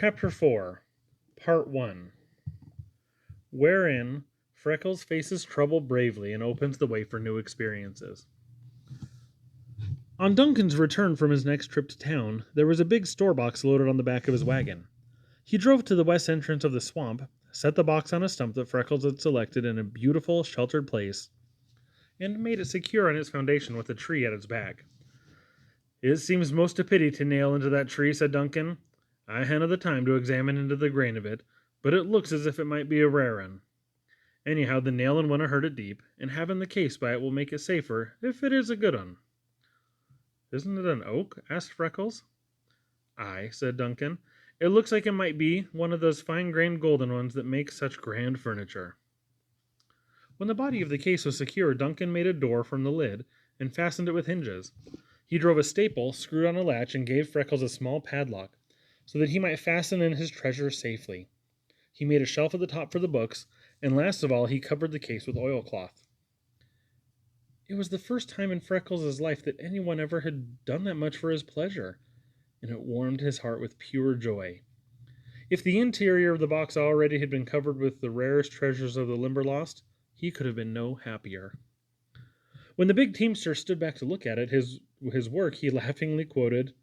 Chapter 4, Part 1, wherein Freckles faces trouble bravely and opens the way for new experiences. On Duncan's return from his next trip to town, there was a big store box loaded on the back of his wagon. He drove to the west entrance of the swamp, set the box on a stump that Freckles had selected in a beautiful, sheltered place, and made it secure on its foundation with a tree at its back. "It seems most a pity to nail into that tree," said Duncan. "I hanna the time to examine into the grain of it, but it looks as if it might be a rare un. Anyhow, the nailin' winna hurt it deep, and having the case by it will make it safer if it is a good un." "Isn't it an oak?" asked Freckles. "Aye," said Duncan. "It looks like it might be one of those fine-grained golden ones that make such grand furniture." When the body of the case was secure, Duncan made a door from the lid and fastened it with hinges. He drove a staple, screwed on a latch, and gave Freckles a small padlock, so that he might fasten in his treasure safely. He made a shelf at the top for the books, and last of all he covered the case with oilcloth. It was the first time in Freckles' life that anyone ever had done that much for his pleasure, and it warmed his heart with pure joy. If the interior of the box already had been covered with the rarest treasures of the Limberlost, he could have been no happier. When the big teamster stood back to look at it, his work, he laughingly quoted,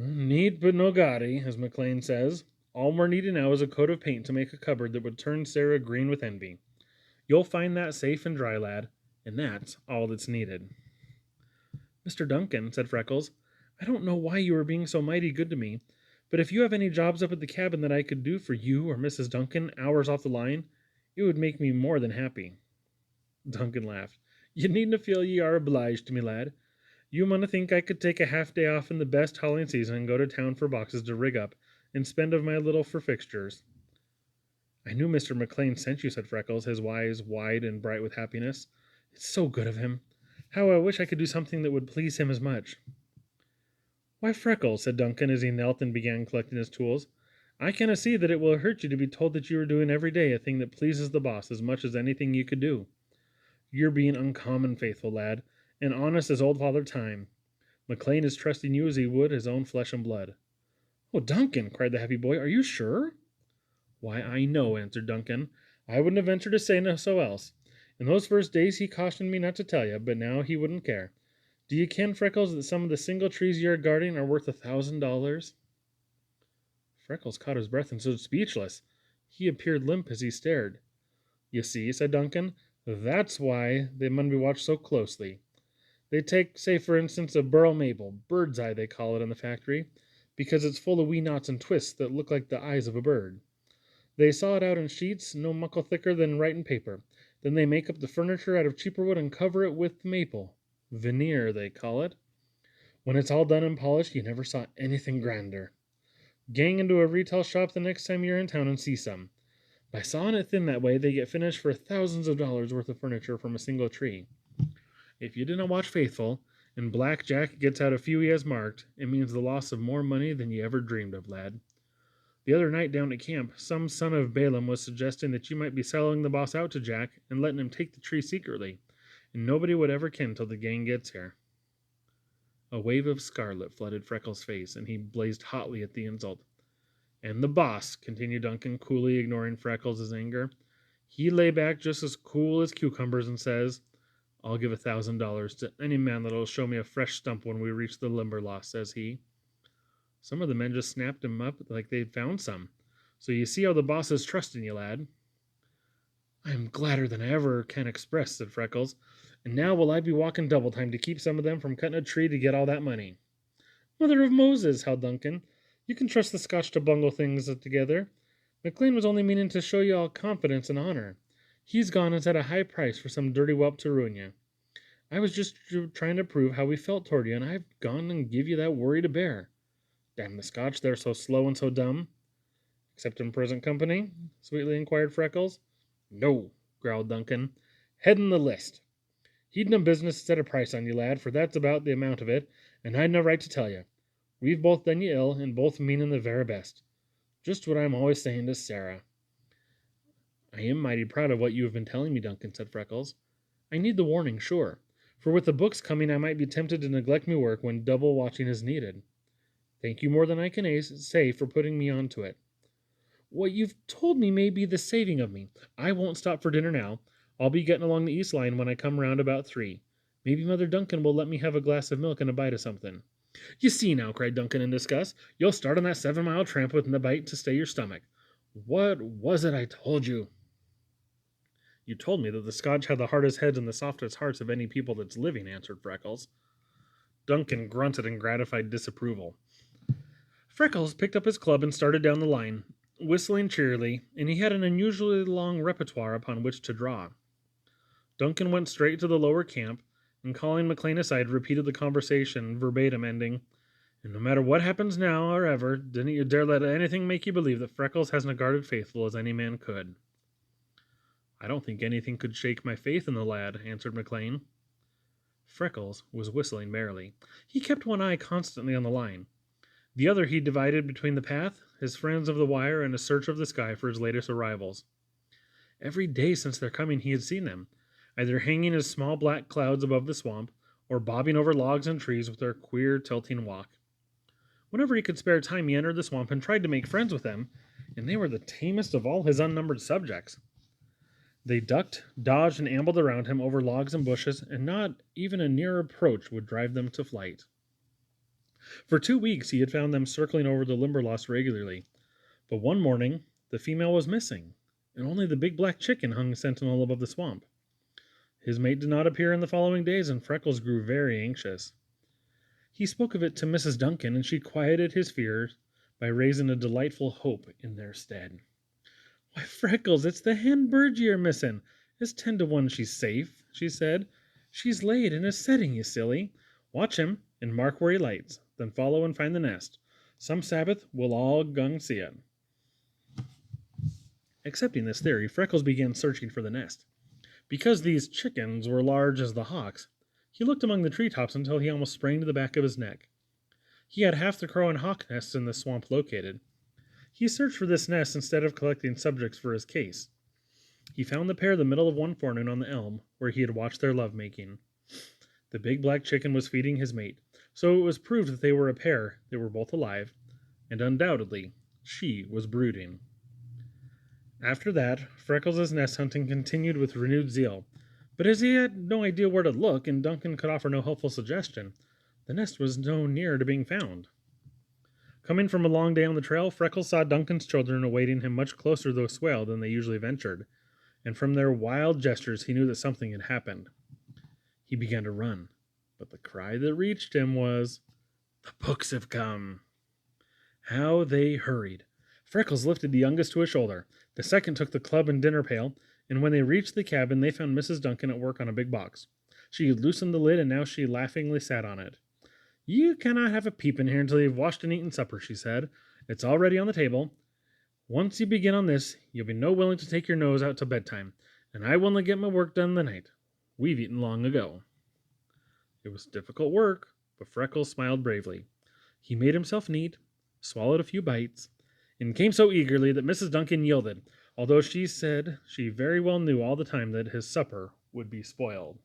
"Neat but no gaudy, as McLean says. All we're needing now is a coat of paint to make a cupboard that would turn Sarah green with envy. You'll find that safe and dry, lad, and that's all that's needed." "Mr. Duncan," said Freckles, "I don't know why you are being so mighty good to me, but if you have any jobs up at the cabin that I could do for you or Mrs. Duncan hours off the line, it would make me more than happy." Duncan laughed. "You needna feel ye are obliged to me, lad. You munna think I could take a half day off in the best hauling season and go to town for boxes to rig up and spend of my little for fixtures." "I knew Mr. McLean sent you," said Freckles, his eyes wide and bright with happiness. "It's so good of him. How I wish I could do something that would please him as much." "Why, Freckles," said Duncan as he knelt and began collecting his tools, "I canna see that it will hurt you to be told that you are doing every day a thing that pleases the boss as much as anything you could do. You're being uncommon faithful, lad, and honest as old Father Time. McLean is trusting you as he would his own flesh and blood." "Oh, Duncan!" cried the happy boy. "Are you sure?" "Why, I know," answered Duncan. "I wouldn't have ventured to say no so else. In those first days he cautioned me not to tell you, but now he wouldn't care. Do you ken, Freckles, that some of the single trees you are guarding are worth $1,000? Freckles caught his breath and stood speechless. He appeared limp as he stared. "You see," said Duncan, "that's why they mun be watched so closely. They take, say for instance, a burl maple, bird's eye they call it in the factory, because it's full of wee knots and twists that look like the eyes of a bird. They saw it out in sheets, no muckle thicker than writing paper. Then they make up the furniture out of cheaper wood and cover it with maple. Veneer, they call it. When it's all done and polished, you never saw anything grander. Gang into a retail shop the next time you're in town and see some. By sawing it thin that way, they get finished for thousands of dollars worth of furniture from a single tree. If you didn't watch faithful, and Black Jack gets out a few he has marked, it means the loss of more money than you ever dreamed of, lad. The other night down at camp, some son of Balaam was suggesting that you might be selling the boss out to Jack and letting him take the tree secretly, and nobody would ever ken till the gang gets here." A wave of scarlet flooded Freckles' face, and he blazed hotly at the insult. "And the boss," continued Duncan, coolly ignoring Freckles' anger, "he lay back just as cool as cucumbers and says, 'I'll give $1,000 to any man that'll show me a fresh stump when we reach the Limberlost,' says he. Some of the men just snapped him up like they'd found some. So you see how the boss is trusting you, lad." "I'm gladder than I ever can express," said Freckles. "And now will I be walking double time to keep some of them from cutting a tree to get all that money." "Mother of Moses," howled Duncan. "You can trust the Scotch to bungle things together. McLean was only meaning to show you all confidence and honor. He's gone and set a high price for some dirty whelp to ruin you. I was just trying to prove how we felt toward you, and I've gone and give you that worry to bear. Damn the Scotch, they're so slow and so dumb." "Except in present company?" sweetly inquired Freckles. "No," growled Duncan. "Head in the list. He'd no business to set a price on you, lad, for that's about the amount of it, and I'd no right to tell you. We've both done you ill, and both meanin' the very best. Just what I'm always saying to Sarah." "I am mighty proud of what you have been telling me, Duncan," said Freckles. "I need the warning, sure, for with the books coming I might be tempted to neglect me work when double watching is needed." Thank you more than I can say for putting me onto it. What you've told me may be the saving of me. I won't stop for dinner now. I'll be getting along the east line when I come round about 3. Maybe Mother Duncan will let me have a glass of milk and a bite of something. You see now, cried Duncan in disgust, you'll start on that 7-mile tramp with a bite to stay your stomach. What was it I told you? You told me that the Scotch had the hardest heads and the softest hearts of any people that's living, answered Freckles. Duncan grunted in gratified disapproval. Freckles picked up his club and started down the line, whistling cheerily, and he had an unusually long repertoire upon which to draw. Duncan went straight to the lower camp, and calling McLean aside, repeated the conversation verbatim, ending, "And no matter what happens now or ever, didn't you dare let anything make you believe that Freckles hasn't guarded faithful as any man could." "I don't think anything could shake my faith in the lad," answered McLean. Freckles was whistling merrily. He kept one eye constantly on the line. The other he divided between the path, his friends of the wire, and a search of the sky for his latest arrivals. Every day since their coming he had seen them, either hanging as small black clouds above the swamp, or bobbing over logs and trees with their queer, tilting walk. Whenever he could spare time, he entered the swamp and tried to make friends with them, and they were the tamest of all his unnumbered subjects. They ducked, dodged, and ambled around him over logs and bushes, and not even a near approach would drive them to flight. For 2 weeks he had found them circling over the Limberlost regularly, but one morning the female was missing, and only the big black chicken hung sentinel above the swamp. His mate did not appear in the following days, and Freckles grew very anxious. He spoke of it to Mrs. Duncan, and she quieted his fears by raising a delightful hope in their stead. "Why, Freckles, it's the hen bird you're missing. It's 10 to 1 she's safe," she said. "She's laid and is setting, you silly. Watch him and mark where he lights, then follow and find the nest. Some Sabbath we'll all gung see it." Accepting this theory, Freckles began searching for the nest. Because these chickens were large as the hawks, he looked among the treetops until he almost sprang to the back of his neck. He had half the crow and hawk nests in the swamp located. He searched for this nest instead of collecting subjects for his case. He found the pair the middle of one forenoon on the elm, where he had watched their love-making. The big black chicken was feeding his mate, so it was proved that they were a pair. They were both alive, and undoubtedly she was brooding. After that, Freckles' nest hunting continued with renewed zeal, but as he had no idea where to look and Duncan could offer no helpful suggestion, the nest was no nearer to being found. Coming from a long day on the trail, Freckles saw Duncan's children awaiting him much closer to the swale than they usually ventured, and from their wild gestures he knew that something had happened. He began to run, but the cry that reached him was, "The books have come!" How they hurried! Freckles lifted the youngest to his shoulder. The second took the club and dinner pail, and when they reached the cabin, they found Mrs. Duncan at work on a big box. She had loosened the lid, and now she laughingly sat on it. "You cannot have a peep in here until you've washed and eaten supper," she said. "It's all ready on the table. Once you begin on this, you'll be no willing to take your nose out till bedtime, and I will not get my work done the night. We've eaten long ago." It was difficult work, but Freckles smiled bravely. He made himself neat, swallowed a few bites, and came so eagerly that Mrs. Duncan yielded, although she said she very well knew all the time that his supper would be spoiled.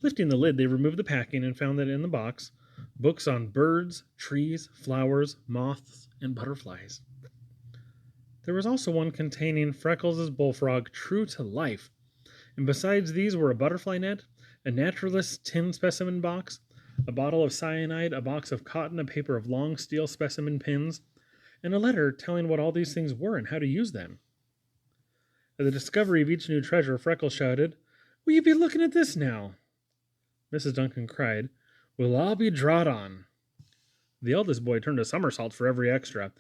Lifting the lid, they removed the packing and found that in the box, books on birds, trees, flowers, moths, and butterflies. There was also one containing Freckles' bullfrog true to life, and besides these were a butterfly net, a naturalist's tin specimen box, a bottle of cyanide, a box of cotton, a paper of long steel specimen pins, and a letter telling what all these things were and how to use them. At the discovery of each new treasure, Freckles shouted, "Will you be looking at this now?" Mrs. Duncan cried, "We'll all be drawed on." The eldest boy turned a somersault for every extra,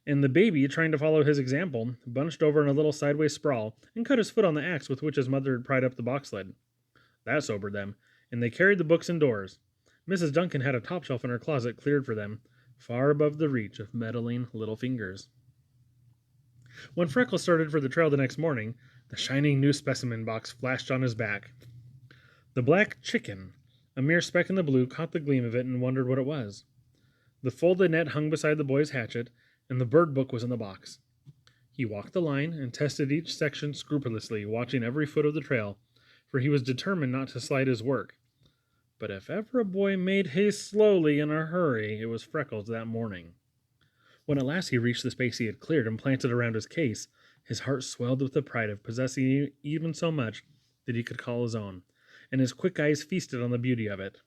and the baby, trying to follow his example, bunched over in a little sideways sprawl and cut his foot on the axe with which his mother had pried up the box lid. That sobered them, and they carried the books indoors. Mrs. Duncan had a top shelf in her closet cleared for them, far above the reach of meddling little fingers. When Freckles started for the trail the next morning, the shining new specimen box flashed on his back. The black chicken, a mere speck in the blue, caught the gleam of it and wondered what it was. The folded net hung beside the boy's hatchet, and the bird book was in the box. He walked the line and tested each section scrupulously, watching every foot of the trail, for he was determined not to slight his work. But if ever a boy made haste slowly in a hurry, it was Freckles that morning. When at last he reached the space he had cleared and planted around his case, his heart swelled with the pride of possessing even so much that he could call his own, and his quick eyes feasted on the beauty of it.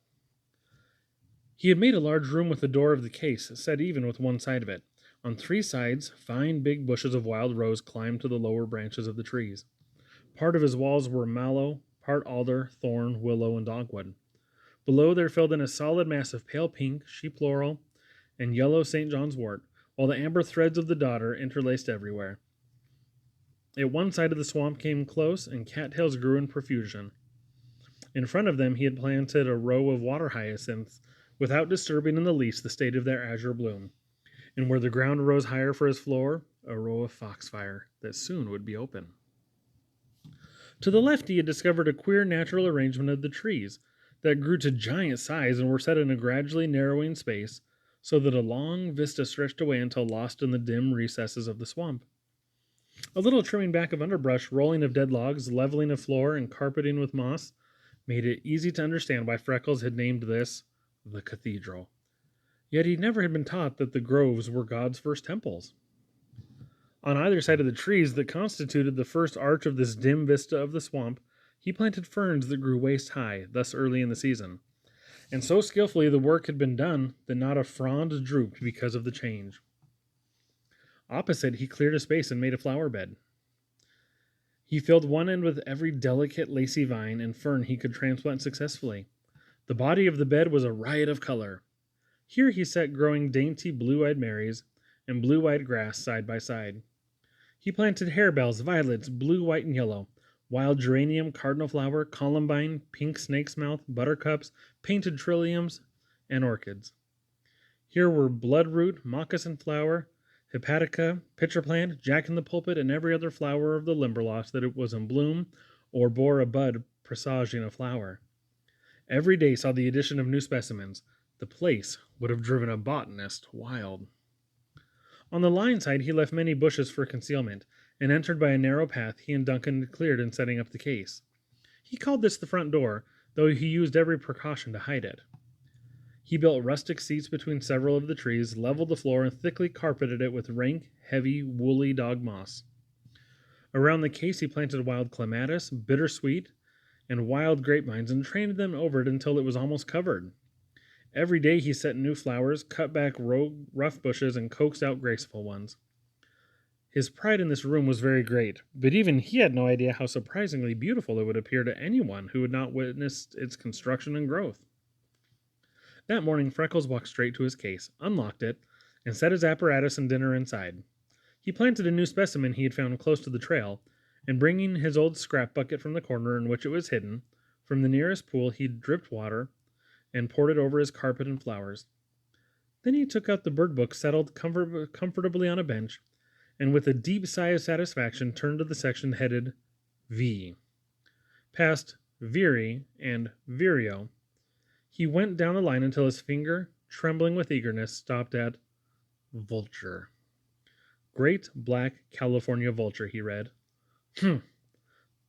He had made a large room with the door of the case set even with one side of it. On three sides, fine big bushes of wild rose climbed to the lower branches of the trees. Part of his walls were mallow, part alder, thorn, willow, and dogwood. Below there filled in a solid mass of pale pink, sheep laurel, and yellow St. John's wort, while the amber threads of the dodder interlaced everywhere. At one side of the swamp came close, and cattails grew in profusion. In front of them he had planted a row of water hyacinths, without disturbing in the least the state of their azure bloom, and where the ground rose higher for his floor, a row of foxfire that soon would be open. To the left he had discovered a queer natural arrangement of the trees that grew to giant size and were set in a gradually narrowing space, so that a long vista stretched away until lost in the dim recesses of the swamp. A little trimming back of underbrush, rolling of dead logs, leveling of floor, and carpeting with moss made it easy to understand why Freckles had named this the cathedral. Yet he never had been taught that the groves were God's first temples. On either side of the trees that constituted the first arch of this dim vista of the swamp, he planted ferns that grew waist high, thus early in the season. And so skillfully the work had been done that not a frond drooped because of the change. Opposite, he cleared a space and made a flower bed. He filled one end with every delicate, lacy vine and fern he could transplant successfully. The body of the bed was a riot of color. Here he set growing dainty blue-eyed Marys and blue-eyed grass side by side. He planted harebells, violets, blue, white, and yellow, wild geranium, cardinal flower, columbine, pink snake's mouth, buttercups, painted trilliums, and orchids. Here were bloodroot, moccasin flower, hepatica, pitcher plant, jack-in-the-pulpit, and every other flower of the Limberlost that it was in bloom or bore a bud presaging a flower. Every day saw the addition of new specimens. The place would have driven a botanist wild. On the line side he left many bushes for concealment, and entered by a narrow path he and Duncan had cleared in setting up the case. He called this the front door, though he used every precaution to hide it. He built rustic seats between several of the trees, leveled the floor, and thickly carpeted it with rank, heavy, woolly dog moss. Around the case he planted wild clematis, bittersweet, and wild grapevines, and trained them over it until it was almost covered. Every day he set new flowers, cut back rough bushes, and coaxed out graceful ones. His pride in this room was very great, but even he had no idea how surprisingly beautiful it would appear to anyone who had not witnessed its construction and growth. That morning Freckles walked straight to his case, unlocked it, and set his apparatus and dinner inside. He planted a new specimen he had found close to the trail, and bringing his old scrap bucket from the corner in which it was hidden, from the nearest pool he dripped water and poured it over his carpet and flowers. Then he took out the bird book, settled comfortably on a bench, and with a deep sigh of satisfaction turned to the section headed V. Past Viri and Vireo, he went down the line until his finger, trembling with eagerness, stopped at vulture. Great black California vulture, he read.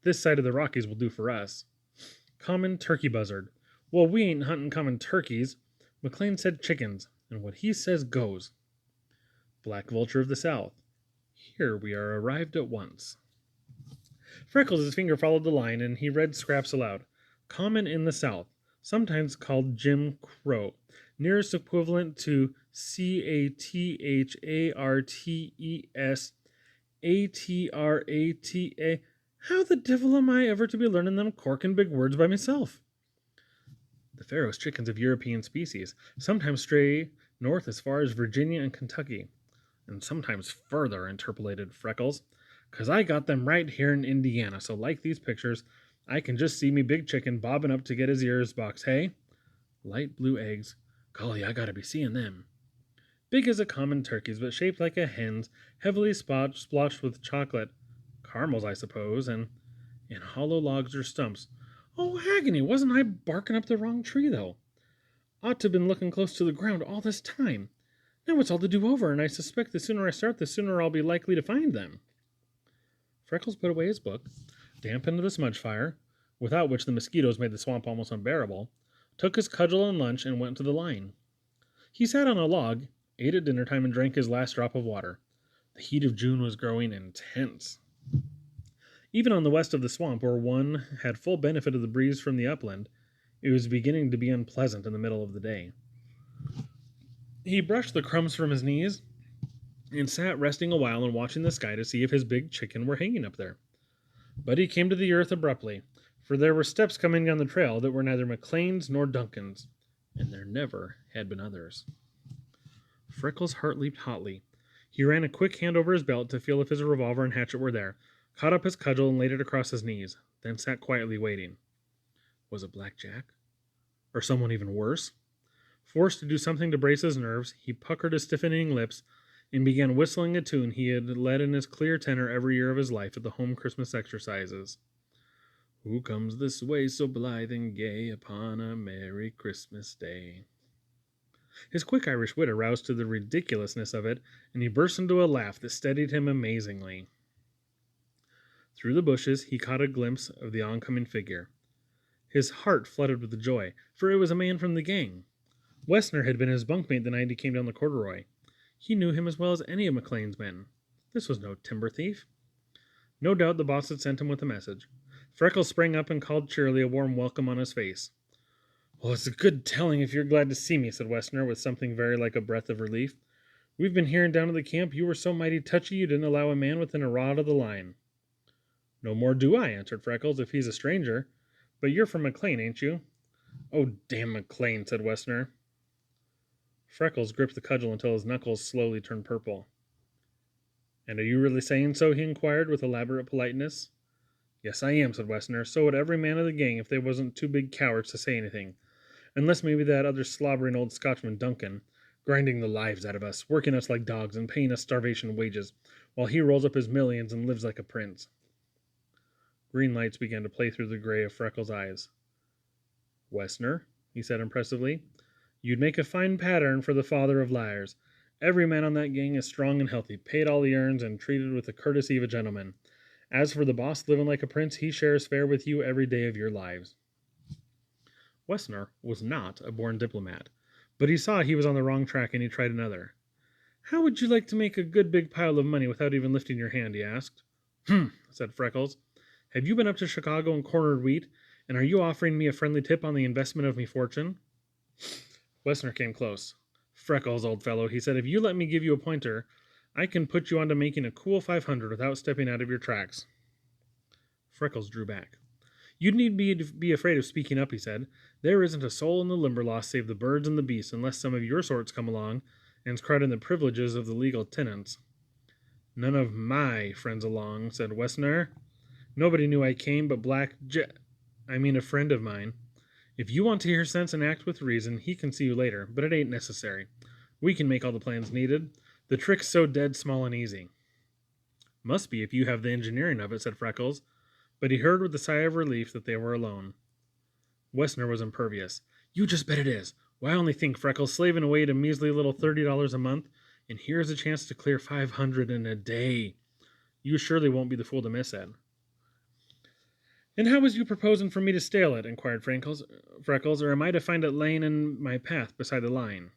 This side of the Rockies will do for us. Common turkey buzzard. Well, we ain't hunting common turkeys. McLean said chickens, and what he says goes. Black vulture of the South. Here we are arrived at once. Freckles' finger followed the line, and he read scraps aloud. Common in the South, sometimes called Jim Crow, nearest equivalent to CATHARTES How the devil am I ever to be learning them corking big words by myself? The Pharaoh's chickens of European species sometimes stray north as far as Virginia and Kentucky, and sometimes further, interpolated Freckles, 'cause I got them right here in Indiana, so like these pictures, I can just see me big chicken bobbing up to get his ears boxed, hey? Light blue eggs. Golly, I gotta be seeing them. Big as a common turkey's, but shaped like a hen's, heavily splotched with chocolate. Caramels, I suppose, and in hollow logs or stumps. Oh, agony, wasn't I barking up the wrong tree, though? Ought to have been looking close to the ground all this time. Now it's all to do over, and I suspect the sooner I start, the sooner I'll be likely to find them. Freckles put away his book, dampened the smudge fire, without which the mosquitoes made the swamp almost unbearable, took his cudgel and lunch, and went to the line. He sat on a log, ate at dinner time, and drank his last drop of water. The heat of June was growing intense. Even on the west of the swamp, where one had full benefit of the breeze from the upland, it was beginning to be unpleasant in the middle of the day. He brushed the crumbs from his knees and sat resting a while and watching the sky to see if his big chicken were hanging up there. But he came to the earth abruptly, for there were steps coming down the trail that were neither McLean's nor Duncan's, and there never had been others. Freckles' heart leaped hotly. He ran a quick hand over his belt to feel if his revolver and hatchet were there, caught up his cudgel and laid it across his knees, then sat quietly waiting. Was it Black Jack? Or someone even worse? Forced to do something to brace his nerves, he puckered his stiffening lips and began whistling a tune he had led in his clear tenor every year of his life at the home Christmas exercises. Who comes this way so blithe and gay upon a merry Christmas day? His quick Irish wit aroused to the ridiculousness of it, and he burst into a laugh that steadied him amazingly. Through the bushes he caught a glimpse of the oncoming figure. His heart flooded with joy, for it was a man from the gang. Wessner had been his bunkmate the night he came down the corduroy. He knew him as well as any of McLean's men. This was no timber thief. No doubt the boss had sent him with a message. Freckles sprang up and called cheerily, a warm welcome on his face. Well, it's a good telling if you're glad to see me, said Wessner, with something very like a breath of relief. We've been hearing down at the camp you were so mighty touchy you didn't allow a man within a rod of the line. No more do I, answered Freckles, if he's a stranger. But you're from McLean, ain't you? Oh, damn McLean, said Wessner. Freckles gripped the cudgel until his knuckles slowly turned purple. And are you really saying so? He inquired with elaborate politeness. Yes, I am, said Wessner. So would every man of the gang if they wasn't too big cowards to say anything. Unless maybe that other slobbering old Scotchman Duncan, grinding the lives out of us, working us like dogs and paying us starvation wages, while he rolls up his millions and lives like a prince. Green lights began to play through the gray of Freckles' eyes. Wessner, he said impressively, you'd make a fine pattern for the father of liars. Every man on that gang is strong and healthy, paid all he earns, and treated with the courtesy of a gentleman. As for the boss living like a prince, he shares fare with you every day of your lives. Wessner was not a born diplomat, but he saw he was on the wrong track and he tried another. How would you like to make a good big pile of money without even lifting your hand, he asked. Said Freckles. Have you been up to Chicago and cornered wheat, and are you offering me a friendly tip on the investment of me fortune? Wessner came close. Freckles, old fellow, he said, if you let me give you a pointer, I can put you on to making a cool 500 without stepping out of your tracks. Freckles drew back. You need be afraid of speaking up, he said. There isn't a soul in the Limberlost save the birds and the beasts unless some of your sorts come along and crowd in the privileges of the legal tenants. None of my friends along, said Wessner. Nobody knew I came but a friend of mine. If you want to hear sense and act with reason, he can see you later, but it ain't necessary. We can make all the plans needed. The trick's so dead small and easy. Must be if you have the engineering of it, said Freckles, but he heard with a sigh of relief that they were alone. Wessner was impervious. You just bet it is. Why, only think, Freckles, slaving away at a measly little $30 a month, and here's a chance to clear 500 in a day. You surely won't be the fool to miss it. And how was you proposing for me to stale it? Inquired Freckles, or am I to find it laying in my path beside the line?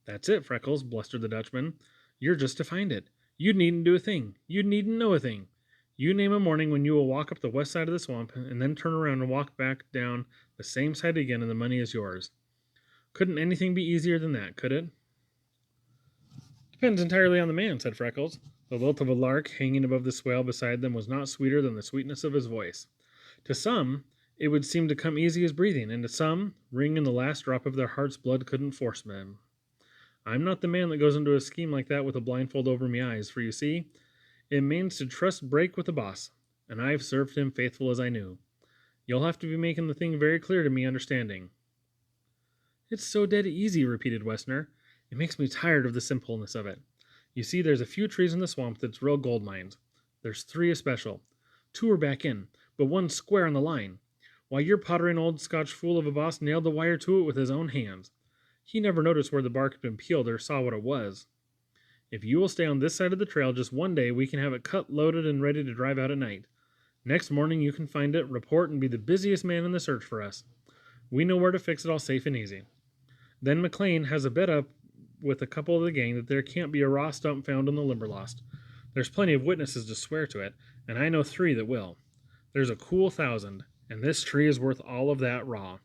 That's it, Freckles, blustered the Dutchman. You're just to find it. You needn't do a thing. You needn't know a thing. You name a morning when you will walk up the west side of the swamp, and then turn around and walk back down the same side again, and the money is yours. Couldn't anything be easier than that, could it? Depends entirely on the man, said Freckles. The lilt of a lark hanging above the swale beside them was not sweeter than the sweetness of his voice. To some, it would seem to come easy as breathing, and to some, ring in the last drop of their heart's blood couldn't force them. I'm not the man that goes into a scheme like that with a blindfold over me eyes, for you see, it means to trust break with the boss, and I've served him faithful as I knew. You'll have to be making the thing very clear to me understanding. It's so dead easy, repeated Wessner. It makes me tired of the simpleness of it. You see, there's a few trees in the swamp that's real gold mines. There's 3 especial. 2 are back in, but 1's square on the line. Why, your pottering old Scotch fool of a boss nailed the wire to it with his own hands. He never noticed where the bark had been peeled or saw what it was. If you will stay on this side of the trail just one day, we can have it cut, loaded, and ready to drive out at night. Next morning you can find it, report, and be the busiest man in the search for us. We know where to fix it all safe and easy. Then McLean has a bet up with a couple of the gang that there can't be a raw stump found in the Limberlost. There's plenty of witnesses to swear to it, and I know 3 that will. There's a cool 1,000, and this tree is worth all of that raw.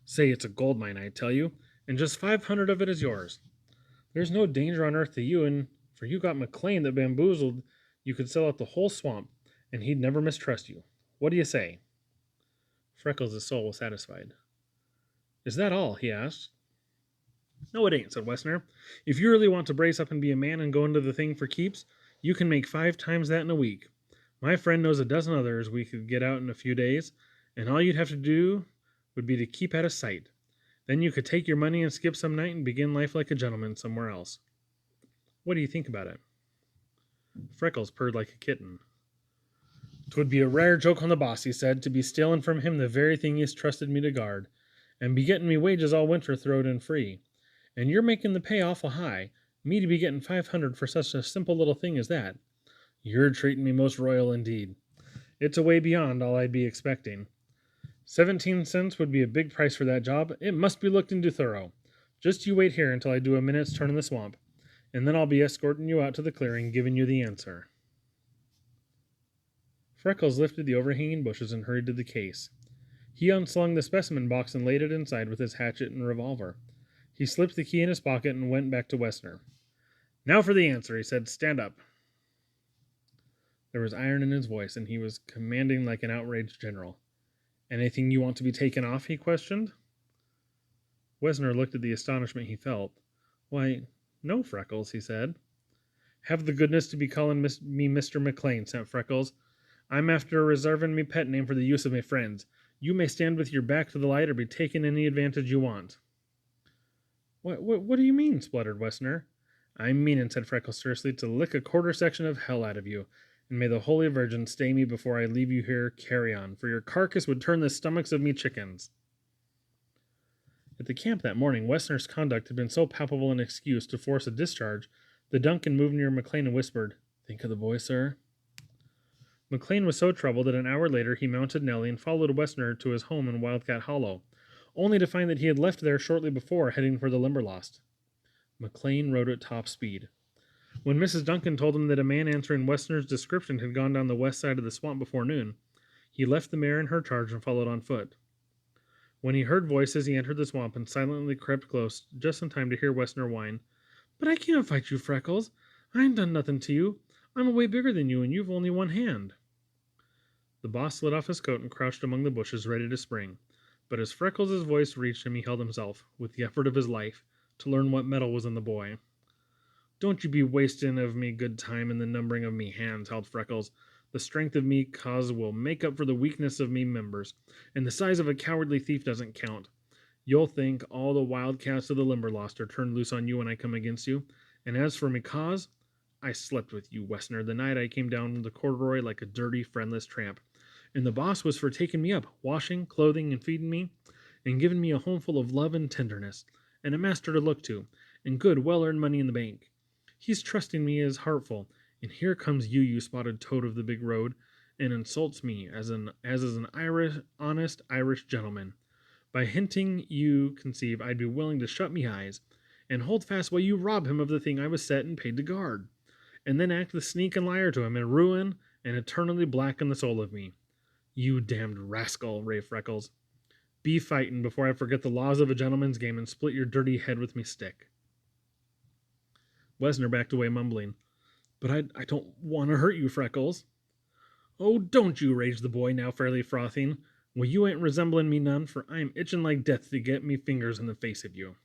Say it's a gold mine, I tell you, and just 500 of it is yours. There's no danger on earth to you, and for you got McLean that bamboozled, you could sell out the whole swamp, and he'd never mistrust you. What do you say? Freckles' soul was satisfied. Is that all? He asked. No, it ain't, said Wessner. If you really want to brace up and be a man and go into the thing for keeps, you can make 5 times that in a week. My friend knows a dozen others we could get out in a few days, and all you'd have to do would be to keep out of sight. Then you could take your money and skip some night and begin life like a gentleman somewhere else. What do you think about it? Freckles purred like a kitten. 'Twould be a rare joke on the boss, he said, to be stealing from him the very thing he's trusted me to guard, and be getting me wages all winter throwed in free. And you're making the pay awful high, me to be getting 500 for such a simple little thing as that. You're treating me most royal indeed. It's a way beyond all I'd be expecting. 17 cents would be a big price for that job. It must be looked into thorough. Just you wait here until I do a minute's turn in the swamp, and then I'll be escorting you out to the clearing, giving you the answer. Freckles lifted the overhanging bushes and hurried to the case. He unslung the specimen box and laid it inside with his hatchet and revolver. He slipped the key in his pocket and went back to Wessner. Now for the answer, he said. Stand up. There was iron in his voice, and he was commanding like an outraged general. Anything you want to be taken off? He questioned. Wessner looked at the astonishment he felt. Why, no, Freckles, he said. Have the goodness to be calling me Mr. McLean, sent Freckles. I'm after reserving me pet name for the use of my friends. You may stand with your back to the light or be taken any advantage you want. What do you mean? Spluttered Wessner. I'm meanin', said Freckles seriously, to lick a quarter section of hell out of you, and may the Holy Virgin stay me before I leave you here. Carry on, for your carcass would turn the stomachs of me chickens. At the camp that morning, Wessner's conduct had been so palpable an excuse to force a discharge that Duncan moved near McLean and whispered, Think of the boy, sir? McLean was so troubled that an hour later he mounted Nellie and followed Wessner to his home in Wildcat Hollow, only to find that he had left there shortly before, heading for the Limberlost. McLean rode at top speed. When Mrs. Duncan told him that a man answering Wessner's description had gone down the west side of the swamp before noon, he left the mare in her charge and followed on foot. When he heard voices, he entered the swamp and silently crept close, just in time to hear Wessner whine. But I can't fight you, Freckles. I ain't done nothing to you. I'm way bigger than you, and you've only one hand. The boss slid off his coat and crouched among the bushes, ready to spring. But as Freckles' voice reached him, he held himself, with the effort of his life, to learn what mettle was in the boy. Don't you be wasting of me good time in the numbering of me hands, howled Freckles. The strength of me cause will make up for the weakness of me members, and the size of a cowardly thief doesn't count. You'll think all the wildcats of the Limberlost are turned loose on you when I come against you, and as for me cause, I slept with you, Wessner, the night I came down the corduroy like a dirty, friendless tramp, and the boss was for taking me up, washing, clothing, and feeding me, and giving me a home full of love and tenderness, and a master to look to, and good, well-earned money in the bank. He's trusting me as heartful, and here comes you spotted toad of the big road, and insults me as is an honest Irish gentleman. By hinting you conceive I'd be willing to shut me eyes, and hold fast while you rob him of the thing I was set and paid to guard, and then act the sneak and liar to him, and ruin and eternally blacken the soul of me. You damned rascal, raved Freckles. Be fightin' before I forget the laws of a gentleman's game and split your dirty head with me stick. Wessner backed away, mumbling, But I don't want to hurt you, Freckles. Oh, don't you, raged the boy, now fairly frothing. Well, you ain't resembling me none, for I'm itching like death to get me fingers in the face of you.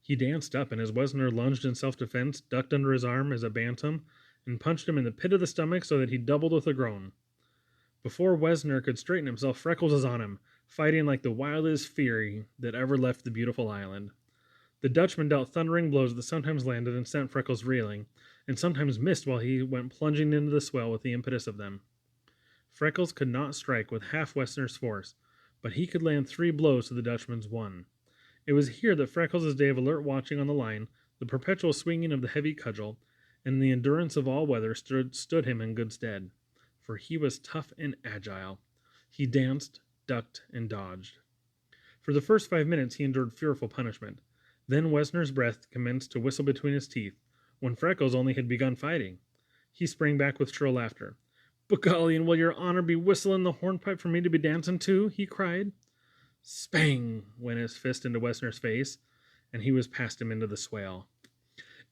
He danced up, and as Wessner lunged in self-defense, ducked under his arm as a bantam, and punched him in the pit of the stomach so that he doubled with a groan. Before Wessner could straighten himself, Freckles was on him, fighting like the wildest fury that ever left the beautiful island. The Dutchman dealt thundering blows that sometimes landed and sent Freckles reeling, and sometimes missed while he went plunging into the swell with the impetus of them. Freckles could not strike with half Wessner's force, but he could land 3 blows to the Dutchman's 1. It was here that Freckles' day of alert watching on the line, the perpetual swinging of the heavy cudgel, and the endurance of all weather stood him in good stead, for he was tough and agile. He danced, ducked, and dodged. For the first 5 minutes he endured fearful punishment. Then Wessner's breath commenced to whistle between his teeth, when Freckles only had begun fighting. He sprang back with shrill laughter. "Begolly, and will your honor be whistling the hornpipe for me to be dancing to?" he cried. Spang! Went his fist into Wessner's face, and he was past him into the swale.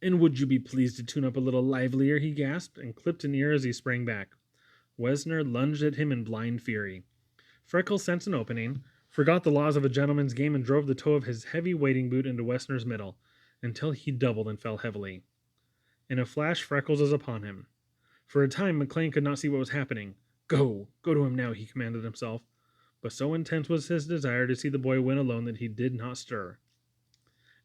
"And would you be pleased to tune up a little livelier?" he gasped, and clipped an ear as he sprang back. Wessner lunged at him in blind fury. Freckles sensed an opening, forgot the laws of a gentleman's game, and drove the toe of his heavy wading boot into Wessner's middle, until he doubled and fell heavily. In a flash, Freckles was upon him. For a time, McLean could not see what was happening. Go to him now, he commanded himself. But so intense was his desire to see the boy win alone that he did not stir.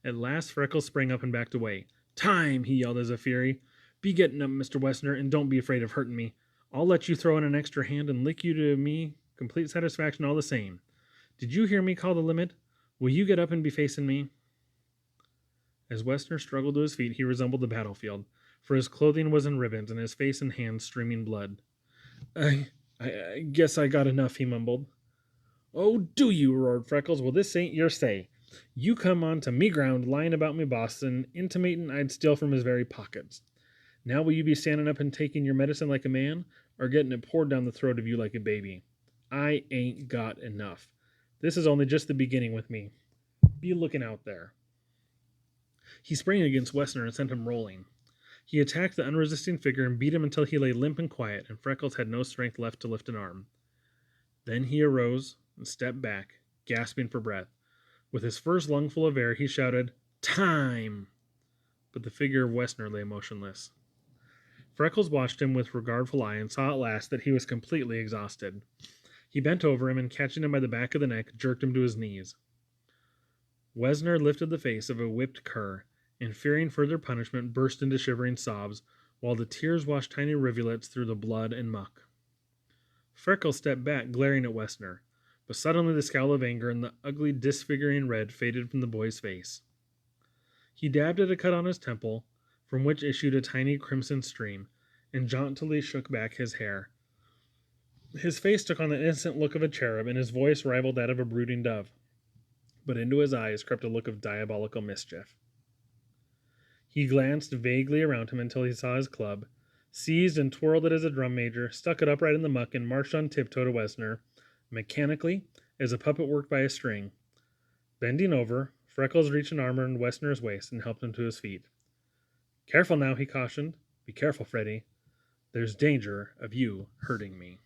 At last, Freckles sprang up and backed away. "Time!" he yelled as a fury. "Be getting up, Mr. Wessner, and don't be afraid of hurting me. I'll let you throw in an extra hand and lick you to me complete satisfaction all the same. Did you hear me call the limit? Will you get up and be facing me?" As Wessner struggled to his feet, he resembled the battlefield, for his clothing was in ribbons and his face and hands streaming blood. I guess I got enough," he mumbled. "Oh, do you?" roared Freckles. "Well, this ain't your say. You come on to me ground, lying about me boss, and intimating I'd steal from his very pockets. Now will you be standing up and taking your medicine like a man, or getting it poured down the throat of you like a baby? I ain't got enough. This is only just the beginning with me. Be looking out there." He sprang against Wessner and sent him rolling. He attacked the unresisting figure and beat him until he lay limp and quiet, and Freckles had no strength left to lift an arm. Then he arose and stepped back, gasping for breath. With his first lungful of air, he shouted, "Time!" But the figure of Wessner lay motionless. Freckles watched him with regardful eye and saw at last that he was completely exhausted. He bent over him and, catching him by the back of the neck, jerked him to his knees. Wessner lifted the face of a whipped cur, and fearing further punishment, burst into shivering sobs, while the tears washed tiny rivulets through the blood and muck. Freckles stepped back, glaring at Wessner, but suddenly the scowl of anger and the ugly, disfiguring red faded from the boy's face. He dabbed at a cut on his temple, from which issued a tiny crimson stream, and jauntily shook back his hair. His face took on the innocent look of a cherub, and his voice rivaled that of a brooding dove. But into his eyes crept a look of diabolical mischief. He glanced vaguely around him until he saw his club, seized and twirled it as a drum major, stuck it upright in the muck, and marched on tiptoe to Wessner, mechanically, as a puppet worked by a string. Bending over, Freckles reached an arm around Wessner's waist and helped him to his feet. "Careful now," he cautioned. "Be careful, Freddy. There's danger of you hurting me."